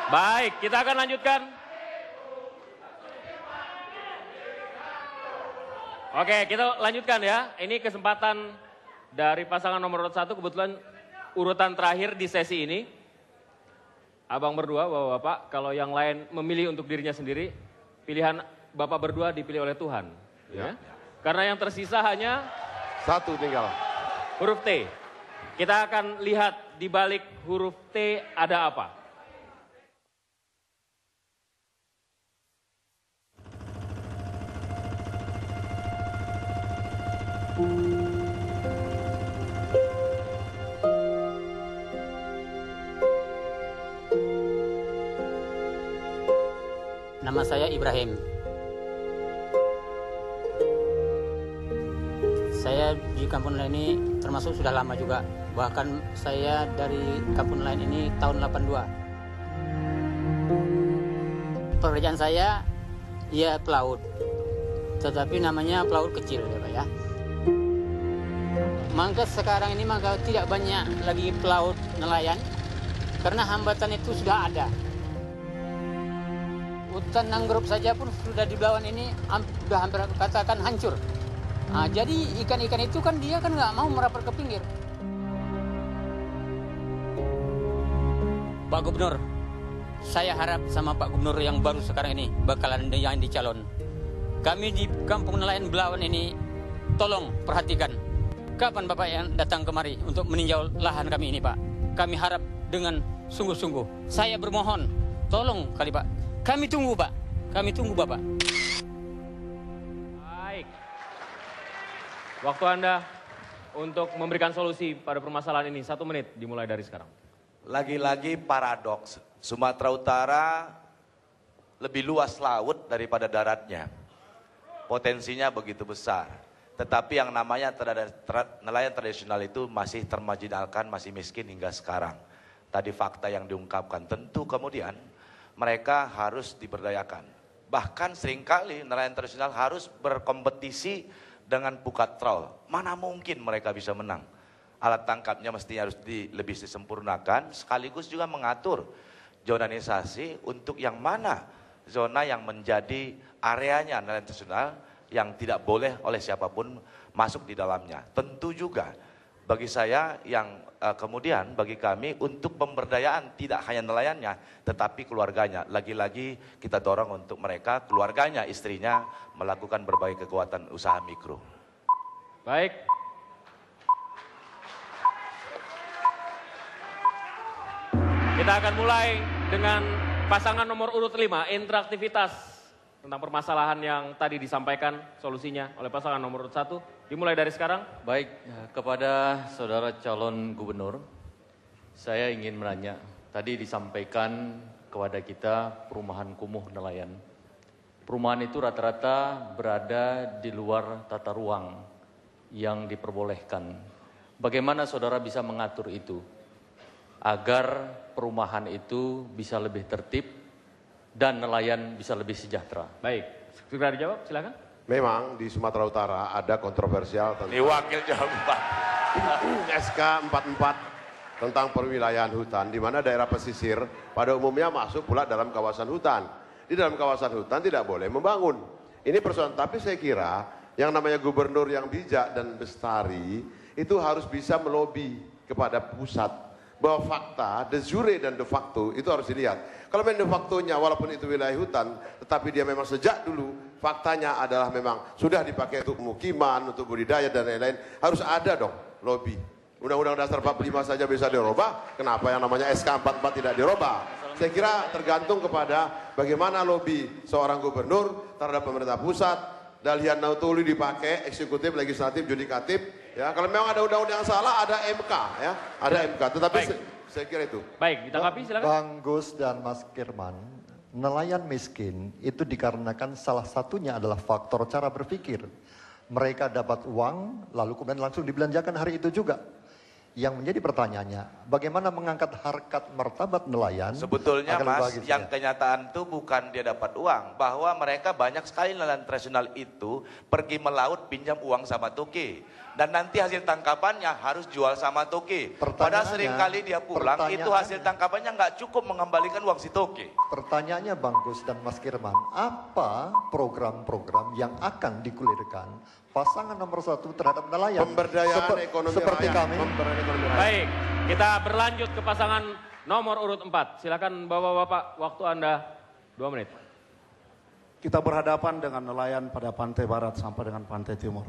Baik, kita akan lanjutkan. Oke, kita lanjutkan ya. Ini kesempatan dari pasangan nomor 1, kebetulan urutan terakhir di sesi ini. Abang berdua, bapak-bapak, kalau yang lain memilih untuk dirinya sendiri, pilihan bapak berdua dipilih oleh Tuhan. Ya. Karena yang tersisa hanya satu tinggal. Huruf T. Kita akan lihat di balik huruf T ada apa. Nama saya Ibrahim. Saya di kampung lain ini termasuk sudah lama juga. Bahkan saya dari kampung lain ini tahun 82. Pekerjaan saya ya pelaut. Tetapi namanya pelaut kecil ya Pak ya. Maka sekarang ini tidak banyak lagi pelaut nelayan karena hambatan itu sudah ada. Hutan mangrove saja pun sudah di belawan ini sudah hampir katakan hancur. Nah, jadi ikan-ikan itu kan dia kan nggak mau merapat ke pinggir. Pak Gubernur, saya harap sama Pak Gubernur yang baru sekarang ini bakalan yang dicalon. Kami di kampung nelayan Belawan ini tolong perhatikan. Kapan Bapak yang datang kemari untuk meninjau lahan kami ini Pak? Kami harap dengan sungguh-sungguh. Saya bermohon, tolong kali Pak. Kami tunggu Pak, kami tunggu Bapak. Baik. Waktu Anda untuk memberikan solusi pada permasalahan ini 1 menit dimulai dari sekarang. Lagi-lagi paradoks, Sumatera Utara lebih luas laut daripada daratnya. Potensinya begitu besar. Tetapi yang namanya nelayan tradisional itu masih termarginalkan, masih miskin hingga sekarang. Tadi fakta yang diungkapkan, tentu kemudian mereka harus diberdayakan. Bahkan seringkali nelayan tradisional harus berkompetisi dengan pukat trawl. Mana mungkin mereka bisa menang? Alat tangkapnya mestinya harus lebih disempurnakan, sekaligus juga mengatur zonanisasi untuk yang mana zona yang menjadi areanya nelayan tradisional yang tidak boleh oleh siapapun masuk di dalamnya. Tentu juga bagi saya yang kemudian bagi kami untuk pemberdayaan tidak hanya nelayannya tetapi keluarganya. Lagi-lagi kita dorong untuk mereka, keluarganya, istrinya melakukan berbagai kekuatan usaha mikro. Baik. Kita akan mulai dengan pasangan nomor urut 5, interaktivitas tentang permasalahan yang tadi disampaikan solusinya oleh pasangan nomor urut 1. Dimulai dari sekarang. Baik, kepada saudara calon gubernur, saya ingin menanya. Tadi disampaikan kepada kita perumahan kumuh nelayan. Perumahan itu rata-rata berada di luar tata ruang yang diperbolehkan. Bagaimana saudara bisa mengatur itu? Agar perumahan itu bisa lebih tertib dan nelayan bisa lebih sejahtera. Baik, segera dijawab, silakan. Memang di Sumatera Utara ada kontroversial tentang Ini wakil jawaban. SK 44 tentang perwilayahan hutan, di mana daerah pesisir pada umumnya masuk pula dalam kawasan hutan. Di dalam kawasan hutan tidak boleh membangun. Ini persoalan, tapi saya kira yang namanya gubernur yang bijak dan bestari itu harus bisa melobi kepada pusat bahwa fakta, de jure dan de facto itu harus dilihat. Kalau memang de factonya walaupun itu wilayah hutan, tetapi dia memang sejak dulu faktanya adalah memang sudah dipakai untuk pemukiman, untuk budidaya dan lain-lain, harus ada dong lobby. Undang-Undang Dasar 45 saja bisa dirubah, kenapa yang namanya SK 44 tidak dirubah? Saya kira tergantung kepada bagaimana lobby seorang gubernur terhadap pemerintah pusat. Dalihan Nautuli dipakai, eksekutif, legislatif, judikatif. Ya, kalau memang ada undang-undang yang salah, ada MK, ya, ada MK. Tetapi saya kira itu. Baik, ditanggapi silakan. Bang Gus dan Mas Kirman, nelayan miskin itu dikarenakan salah satunya adalah faktor cara berpikir. Mereka dapat uang, lalu kemudian langsung dibelanjakan hari itu juga. Yang menjadi pertanyaannya, bagaimana mengangkat harkat martabat nelayan? Sebetulnya agar Mas, bagi yang saya? kenyataan itu bukan dia dapat uang. Bahwa mereka banyak sekali nelayan tradisional itu pergi melaut pinjam uang sama toke. Dan nanti hasil tangkapannya harus jual sama toke. Padahal seringkali dia pulang, itu hasil tangkapannya nggak cukup mengembalikan uang si toke. Pertanyaannya Bang Gus dan Mas Kirman, apa program-program yang akan digulirkan pasangan nomor 1 terhadap nelayan? Pemberdayaan ekonomi seperti rakyat. kami. Pemberdayaan ekonomi rakyat. Baik, kita berlanjut ke pasangan nomor urut 4. Silakan Bapak-bapak, waktu Anda 2 menit. Kita berhadapan dengan nelayan pada pantai barat sampai dengan pantai timur.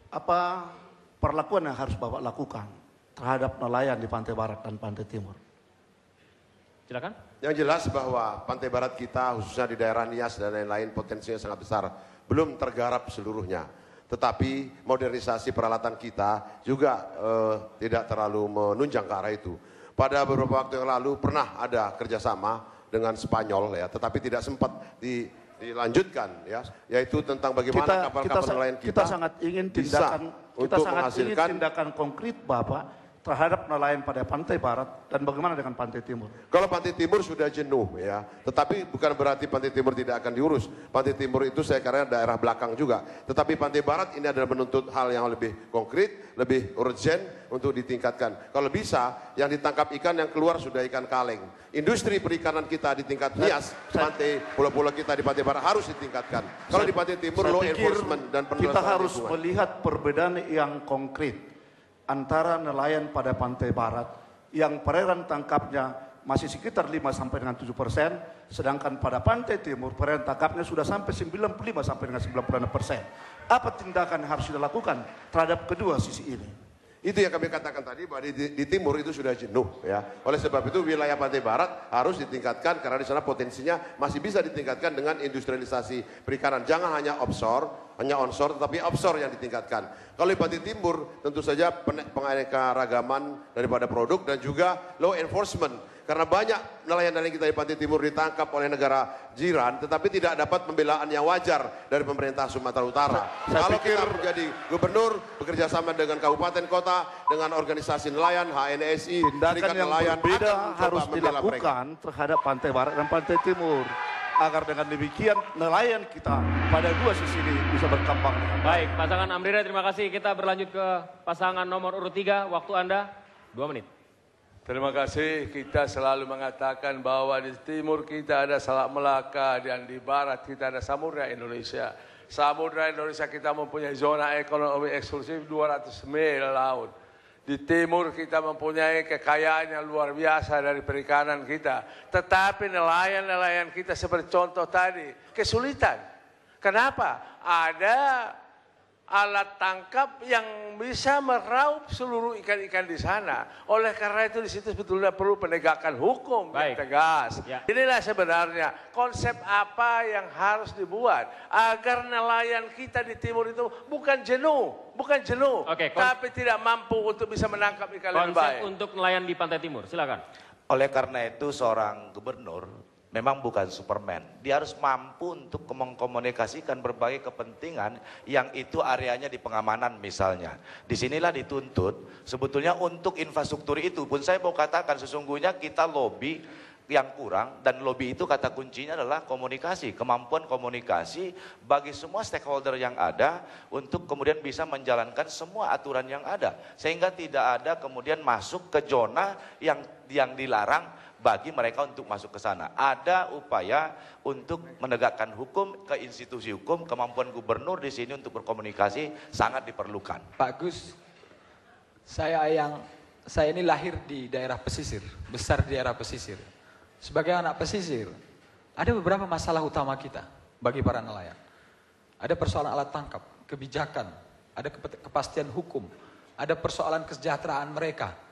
Apa perlakuan yang harus Bapak lakukan terhadap nelayan di pantai barat dan pantai timur? Silakan. Yang jelas bahwa pantai barat kita khususnya di daerah Nias dan lain-lain potensinya sangat besar. Belum tergarap seluruhnya. Tetapi modernisasi peralatan kita juga tidak terlalu menunjang ke arah itu. Pada beberapa waktu yang lalu pernah ada kerjasama dengan Spanyol ya, tetapi tidak sempat dilanjutkan ya, yaitu tentang bagaimana kapal-kapal nelayan kita sangat ingin bisa untuk menghasilkan tindakan konkret Bapak terhadap nelayan pada pantai barat dan bagaimana dengan pantai timur. Kalau pantai timur sudah jenuh ya, tetapi bukan berarti pantai timur tidak akan diurus. Pantai timur itu saya kira daerah belakang juga. Tetapi pantai barat ini adalah menuntut hal yang lebih konkret, lebih urgent untuk ditingkatkan. Kalau bisa, yang ditangkap ikan yang keluar sudah ikan kaleng. Industri perikanan kita di tingkat Nias, pantai pulau-pulau kita di pantai barat harus ditingkatkan. Kalau di pantai timur law enforcement dan kita harus lingkungan. melihat perbedaan yang konkret antara nelayan pada pantai barat yang perairan tangkapnya masih sekitar 5 sampai dengan 7%, sedangkan pada pantai timur perairan tangkapnya sudah sampai 95 sampai dengan 96%. Apa tindakan yang harus dilakukan terhadap kedua sisi ini? Itu yang kami katakan tadi bahwa di timur itu sudah jenuh ya. Oleh sebab itu wilayah pantai barat harus ditingkatkan karena di sana potensinya masih bisa ditingkatkan dengan industrialisasi perikanan. Jangan hanya offshore, hanya onshore tetapi offshore yang ditingkatkan. Kalau di pantai timur tentu saja penganeka-ragaman daripada produk dan juga law enforcement. Karena banyak nelayan-nelayan kita di pantai timur ditangkap oleh negara jiran tetapi tidak dapat pembelaan yang wajar dari pemerintah Sumatera Utara. Kalau kita menjadi gubernur bekerja sama dengan kabupaten kota, dengan organisasi nelayan, HNSI, Tindakan yang nelayan berbeda akan mencoba harus membela mereka. dilakukan terhadap pantai barat dan pantai timur. Agar dengan demikian nelayan kita pada dua sisi ini bisa berkembang dengan Baik, pasangan Amrira terima kasih. Kita berlanjut ke pasangan nomor urut 3. Waktu Anda 2 menit. Terima kasih. Kita selalu mengatakan bahwa di timur kita ada Selat Melaka dan di barat kita ada Samudra Indonesia. Samudra Indonesia kita mempunyai zona ekonomi eksklusif 200 mil laut. Di timur kita mempunyai kekayaan yang luar biasa dari perikanan kita. Tetapi nelayan-nelayan kita seperti contoh tadi kesulitan. Kenapa? Ada alat tangkap yang bisa meraup seluruh ikan-ikan di sana. Oleh karena itu di situ sebetulnya perlu penegakan hukum yang tegas. Ya. Inilah sebenarnya konsep apa yang harus dibuat agar nelayan kita di timur itu bukan jenuh, tapi tidak mampu untuk bisa menangkap ikan lebih baik. Konsep untuk nelayan di pantai timur, silakan. Oleh karena itu seorang gubernur memang bukan Superman. Dia harus mampu untuk mengkomunikasikan berbagai kepentingan yang itu areanya di pengamanan misalnya. Disinilah dituntut sebetulnya untuk infrastruktur itu pun saya mau katakan sesungguhnya kita lobby yang kurang dan lobby itu kata kuncinya adalah komunikasi. Kemampuan komunikasi bagi semua stakeholder yang ada untuk kemudian bisa menjalankan semua aturan yang ada. Sehingga tidak ada kemudian masuk ke zona yang dilarang bagi mereka untuk masuk ke sana. Ada upaya untuk menegakkan hukum ke institusi hukum, kemampuan gubernur di sini untuk berkomunikasi sangat diperlukan. Pak Gus, saya ini lahir di daerah pesisir, besar di daerah pesisir. Sebagai anak pesisir, ada beberapa masalah utama kita bagi para nelayan. Ada persoalan alat tangkap, kebijakan, ada kepastian hukum, ada persoalan kesejahteraan mereka.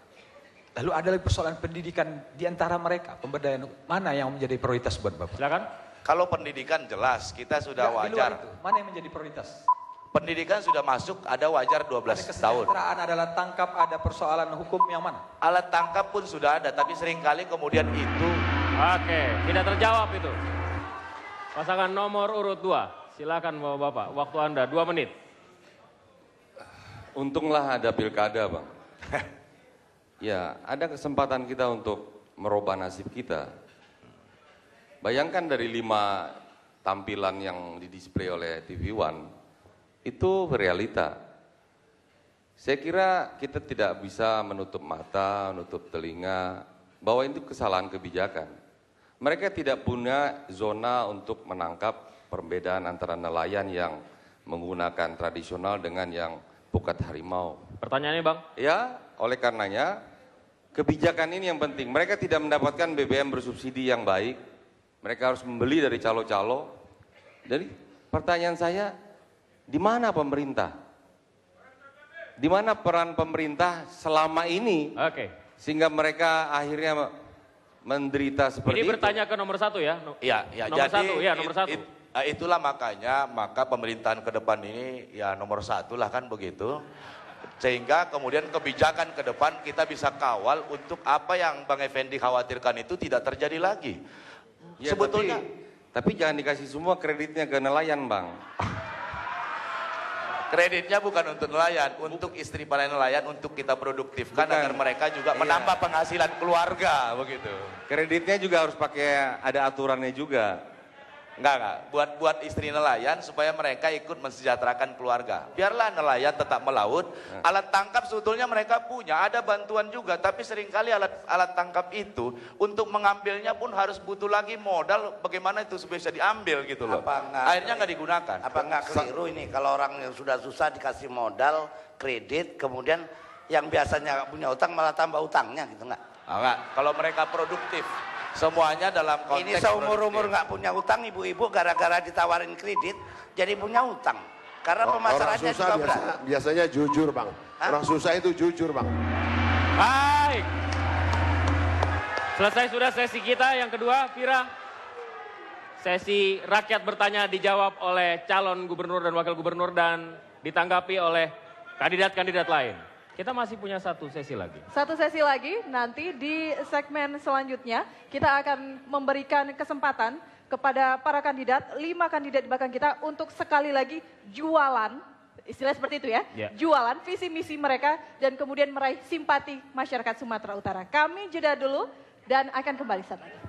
Lalu ada lagi persoalan pendidikan di antara mereka, pemberdayaan mana yang menjadi prioritas buat Bapak? Silakan. Kalau pendidikan jelas kita sudah Di luar wajar. itu, mana yang menjadi prioritas? Pendidikan sudah masuk ada wajar 12 Ada tahun. kesejahteraan, ada alat tangkap, ada persoalan hukum yang mana? Alat tangkap pun sudah ada, tapi seringkali kemudian itu Oke, tidak terjawab itu. Pasangan nomor urut 2. Silakan Bapak-bapak, waktu Anda 2 menit. Untunglah ada pilkada, Bang. Ya, ada kesempatan kita untuk merubah nasib kita. Bayangkan dari 5 tampilan yang didisplay oleh TV One, itu realita. Saya kira kita tidak bisa menutup mata, menutup telinga, bahwa itu kesalahan kebijakan. Mereka tidak punya zona untuk menangkap perbedaan antara nelayan yang menggunakan tradisional dengan yang pukat harimau. Pertanyaannya Bang? Ya, oleh karenanya kebijakan ini yang penting. Mereka tidak mendapatkan BBM bersubsidi yang baik. Mereka harus membeli dari calo-calo. Jadi pertanyaan saya, di mana pemerintah? Di mana peran pemerintah selama ini? Sehingga mereka akhirnya menderita seperti ini bertanya ke nomor 1 ya? Iya, nomor jadi 1, nomor 1. Itulah maka pemerintahan ke depan ini ya nomor 1 lah kan begitu. Sehingga kemudian kebijakan ke depan kita bisa kawal untuk apa yang Bang Effendi khawatirkan itu tidak terjadi lagi. Ya, sebetulnya. Tapi jangan dikasih semua kreditnya ke nelayan, Bang. Kreditnya bukan untuk nelayan, untuk istri para nelayan, untuk kita produktifkan agar mereka juga menambah penghasilan keluarga begitu. Kreditnya juga harus pakai ada aturannya juga. Enggak, buat istri nelayan supaya mereka ikut mensejahterakan keluarga. Biarlah nelayan tetap melaut, alat tangkap sebetulnya mereka punya, ada bantuan juga, tapi seringkali alat tangkap itu untuk mengambilnya pun harus butuh lagi modal, bagaimana itu bisa diambil gitu loh. Akhirnya nggak digunakan. Apa nggak keliru ini kalau orang yang sudah susah dikasih modal, kredit, kemudian yang biasanya nggak punya utang malah tambah utangnya gitu nggak? Enggak, kalau mereka produktif. Semuanya dalam konteks ini seumur-umur nggak punya utang, ibu-ibu gara-gara ditawarin kredit jadi punya utang. Karena pemasarannya juga berat. Biasanya jujur Bang. Orang susah itu jujur Bang. Baik. Selesai sudah sesi kita yang kedua, Vira. Sesi rakyat bertanya dijawab oleh calon gubernur dan wakil gubernur dan ditanggapi oleh kandidat-kandidat lain. Kita masih punya satu sesi lagi. Satu sesi lagi, nanti di segmen selanjutnya kita akan memberikan kesempatan kepada para kandidat, 5 kandidat di belakang kita untuk sekali lagi jualan, istilah seperti itu ya, jualan visi misi mereka dan kemudian meraih simpati masyarakat Sumatera Utara. Kami jeda dulu dan akan kembali saat lagi.